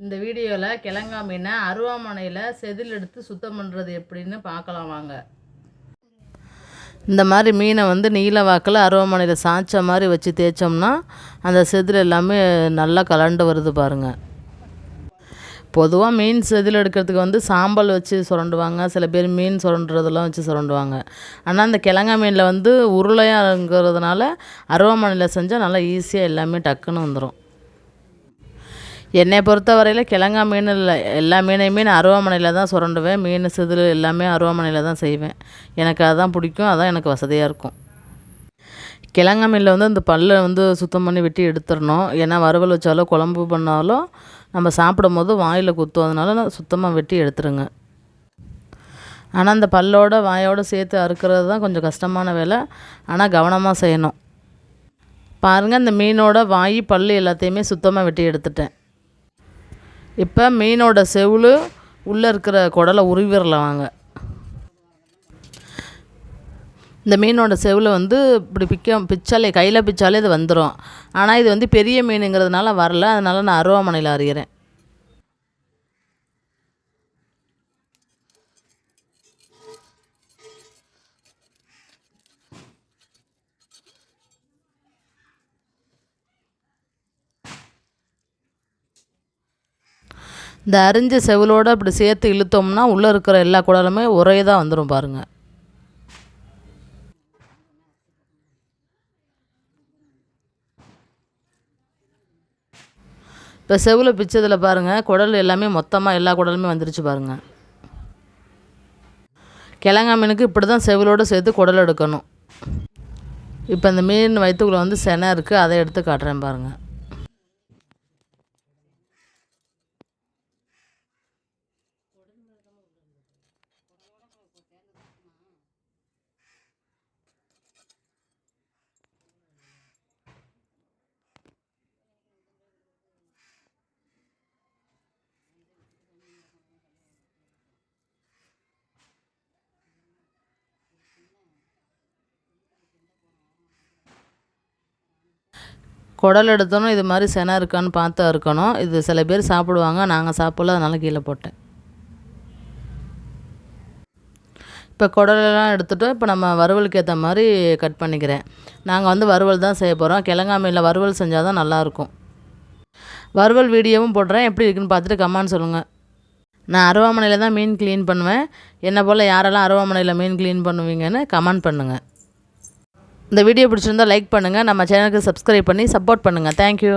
இந்த வீடியோவில் கிழங்கா மீனை அருவாமனையில் செதில் எடுத்து சுத்தம் பண்ணுறது எப்படின்னு பார்க்கலாம் வாங்க. இந்த மாதிரி மீனை நீல வாக்கில் அருவாமனையில் சாய்ச்ச மாதிரி வச்சு தேய்ச்சோம்னா அந்த செதில் எல்லாமே நல்லா கலண்டு வருது பாருங்கள். பொதுவாக மீன் செதில் எடுக்கிறதுக்கு சாம்பல் வச்சு சுரண்டுவாங்க, சில பேர் மீன் சுரண்டுறதெல்லாம் வச்சு சுரண்டுவாங்க. ஆனால் அந்த கிழங்கா மீனில் உருளையாங்கிறதுனால அருவாமனையில் செஞ்சால் நல்லா ஈஸியாக எல்லாமே டக்குன்னு வந்துடும். என்னை பொறுத்த வரையில் கிழங்கா மீன் இல்லை, எல்லா மீனையுமே நான் அருவாமனையில் தான் சுரண்டுவேன். மீன் செதில் எல்லாமே அருவாமனையில் தான் செய்வேன். எனக்கு அதுதான் பிடிக்கும், அதுதான் எனக்கு வசதியாக இருக்கும். கிழங்கா மீனில் இந்த பல்லை சுத்தம் பண்ணி வெட்டி எடுத்துடணும். ஏன்னா வறுவல் வச்சாலோ குழம்பு பண்ணாலும் நம்ம சாப்பிடும் போது வாயில் குத்தும், அதனால சுத்தமாக வெட்டி எடுத்துருங்க. ஆனால் அந்த பல்லோட வாயோடு சேர்த்து அறுக்கிறது தான் கொஞ்சம் கஷ்டமான வேலை. ஆனால் கவனமாக செய்யணும். பாருங்கள், இந்த மீனோட வாய் பல் எல்லாத்தையுமே சுத்தமாக வெட்டி எடுத்துட்டேன். இப்போ மீனோட செவுள் உள்ளே இருக்கிற குடலை உருவிடலாம் வாங்க. இந்த மீனோட செவில் இப்படி பிச்சாலே கையில் பிச்சாலே இது வந்துடும். ஆனால் இது பெரிய மீனுங்கிறதுனால வரல, அதனால் நான் அருவாமனையில் அறிகிறேன். இந்த அரிஞ்ச செவிலோடு அப்படி சேர்த்து இழுத்தோம்னா உள்ளே இருக்கிற எல்லா குடலுமே ஒரே தான் வந்துடும் பாருங்கள். இப்போ செவில் பிச்சதில் பாருங்கள், குடல் எல்லாமே மொத்தமாக எல்லா குடலுமே வந்துருச்சு பாருங்கள். கிழங்கா மீனுக்கு இப்படி தான் செவிலோடு சேர்த்து குடல் எடுக்கணும். இப்போ இந்த மீன் வயிற்றுக்குள்ளே செனை இருக்குது, அதை எடுத்து காட்டுறேன் பாருங்கள். குடல் எடுத்தோன்னா இது மாதிரி செனை இருக்கான்னு பார்த்து இருக்கணும். இது சில பேர் சாப்பிடுவாங்க, நாங்கள் சாப்பிடல, அதனால் கீழே போட்டேன். இப்போ குடலெல்லாம் எடுத்துகிட்டு இப்போ நம்ம வறுவலுக்கு ஏற்ற மாதிரி கட் பண்ணிக்கிறேன். நாங்கள் வறுவல் தான் செய்ய போகிறோம். கிழங்கா மீனில் வறுவல் செஞ்சால் தான் நல்லாயிருக்கும். வறுவல் வீடியோவும் போடுறேன், எப்படி இருக்குன்னு பார்த்துட்டு கமெண்ட் சொல்லுங்கள். நான் அருவாமனையில் தான் மீன் க்ளீன் பண்ணுவேன். என்னை போல் யாரெல்லாம் அருவாமனையில் மீன் க்ளீன் பண்ணுவீங்கன்னு கமெண்ட் பண்ணுங்கள். இந்த வீடியோ பிடிச்சிருந்தால் லைக் பண்ணுங்கள், நம்ம சேனலுக்கு சப்ஸ்கிரைப் பண்ணி சப்போர்ட் பண்ணுங்கள். தேங்க்யூ.